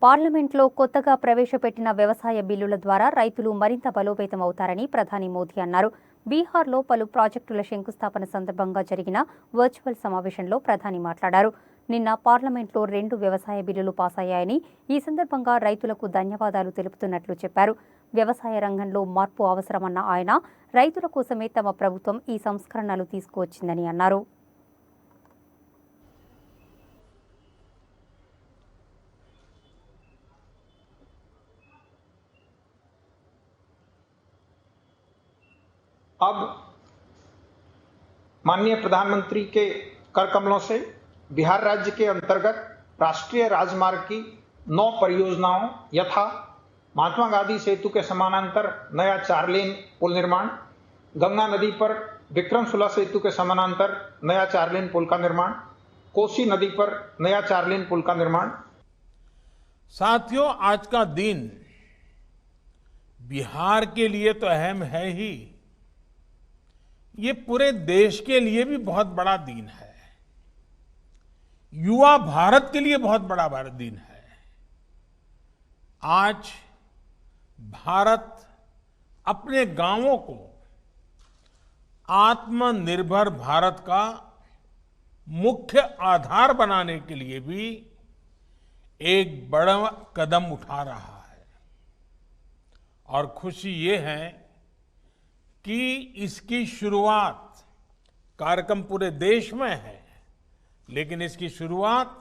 పార్లమెంట్లో కొత్తగా ప్రవేశపెట్టిన వ్యవసాయ బిల్లుల ద్వారా రైతులు మరింత బలోపేతం అవుతారని ప్రధాని మోదీ అన్నారు. బీహార్లో పలు ప్రాజెక్టుల శంకుస్థాపన సందర్భంగా జరిగిన వర్చువల్ సమావేశంలో ప్రధాని మాట్లాడారు. నిన్న పార్లమెంట్లో 2 వ్యవసాయ బిల్లులు పాస్ అయ్యాయని, ఈ సందర్భంగా రైతులకు ధన్యవాదాలు తెలుపుతున్నట్లు చెప్పారు. వ్యవసాయ రంగంలో మార్పు అవసరమన్న ఆయన రైతుల కోసమే తమ ప్రభుత్వం ఈ సంస్కరణలు తీసుకువచ్చిందని అన్నారు. अब माननीय प्रधानमंत्री के कर कमलों से बिहार राज्य के अंतर्गत राष्ट्रीय राजमार्ग की 9 परियोजनाओं यथा महात्मा गांधी सेतु के समानांतर नया 4 लेन पुल निर्माण, गंगा नदी पर विक्रमशिला सेतु के समानांतर नया 4 लेन पुल का निर्माण, कोसी नदी पर नया 4 लेन पुल का निर्माण। साथियों, आज का दिन बिहार के लिए तो अहम है ही, ये पूरे देश के लिए भी बहुत बड़ा दिन है। युवा भारत के लिए बहुत बड़ा दिन है। आज भारत अपने गांवों को आत्मनिर्भर भारत का मुख्य आधार बनाने के लिए भी एक बड़ा कदम उठा रहा है। और खुशी ये है कि इसकी शुरुआत, कार्यक्रम पूरे देश में है, लेकिन इसकी शुरुआत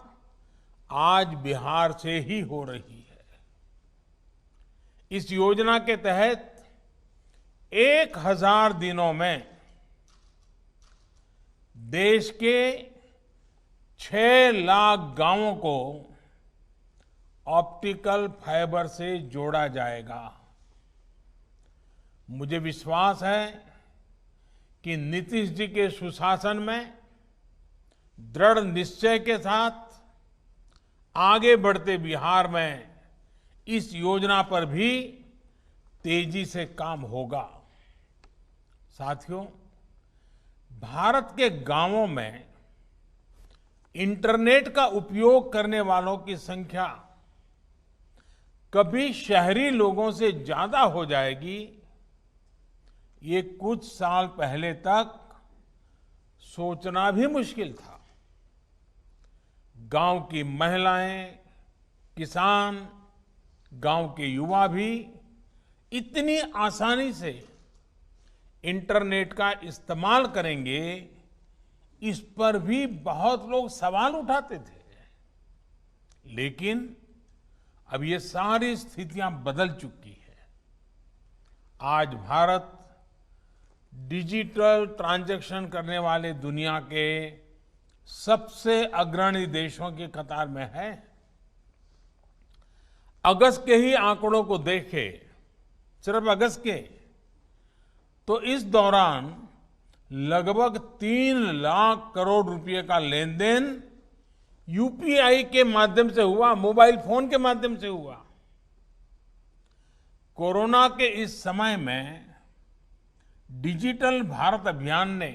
आज बिहार से ही हो रही है। इस योजना के तहत 1000 दिनों में देश के 6 लाख गांवों को ऑप्टिकल फाइबर से जोड़ा जाएगा। मुझे विश्वास है कि नीतीश जी के सुशासन में दृढ़ निश्चय के साथ आगे बढ़ते बिहार में इस योजना पर भी तेजी से काम होगा। साथियों, भारत के गांवों में इंटरनेट का उपयोग करने वालों की संख्या कभी शहरी लोगों से ज्यादा हो जाएगी, ये कुछ साल पहले तक सोचना भी मुश्किल था। गांव की महिलाएं, किसान, गांव के युवा भी इतनी आसानी से इंटरनेट का इस्तेमाल करेंगे, इस पर भी बहुत लोग सवाल उठाते थे। लेकिन अब ये सारी स्थितियां बदल चुकी है। आज भारत डिजिटल ट्रांजैक्शन करने वाले दुनिया के सबसे अग्रणी देशों की कतार में है। अगस्त के ही आंकड़ों को देखें, सिर्फ अगस्त के, तो इस दौरान लगभग 3 लाख करोड़ रुपए का लेन देन यूपीआई के माध्यम से हुआ, मोबाइल फोन के माध्यम से हुआ। कोरोना के इस समय में डिजिटल भारत अभियान ने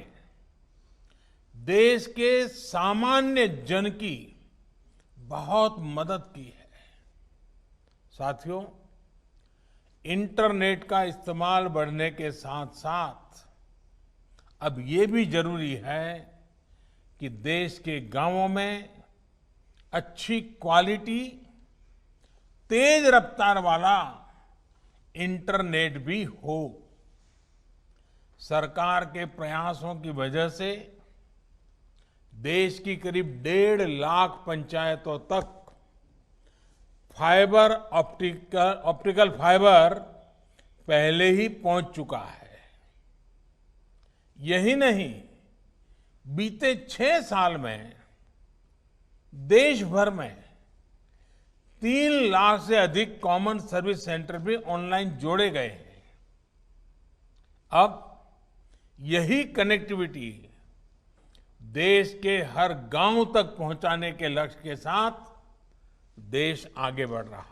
देश के सामान्य जन की बहुत मदद की है। साथियों, इंटरनेट का इस्तेमाल बढ़ने के साथ साथ अब ये भी जरूरी है कि देश के गांवों में अच्छी क्वालिटी, तेज रफ्तार वाला इंटरनेट भी हो। सरकार के प्रयासों की वजह से देश की करीब 1.5 लाख पंचायतों तक फाइबर ऑप्टिकल फाइबर पहले ही पहुंच चुका है। यही नहीं, बीते 6 साल में देश भर में 3 लाख से अधिक कॉमन सर्विस सेंटर भी ऑनलाइन जोड़े गए हैं। अब यही कनेक्टिविटी देश के हर गांव तक पहुंचाने के लक्ष्य के साथ देश आगे बढ़ रहा है।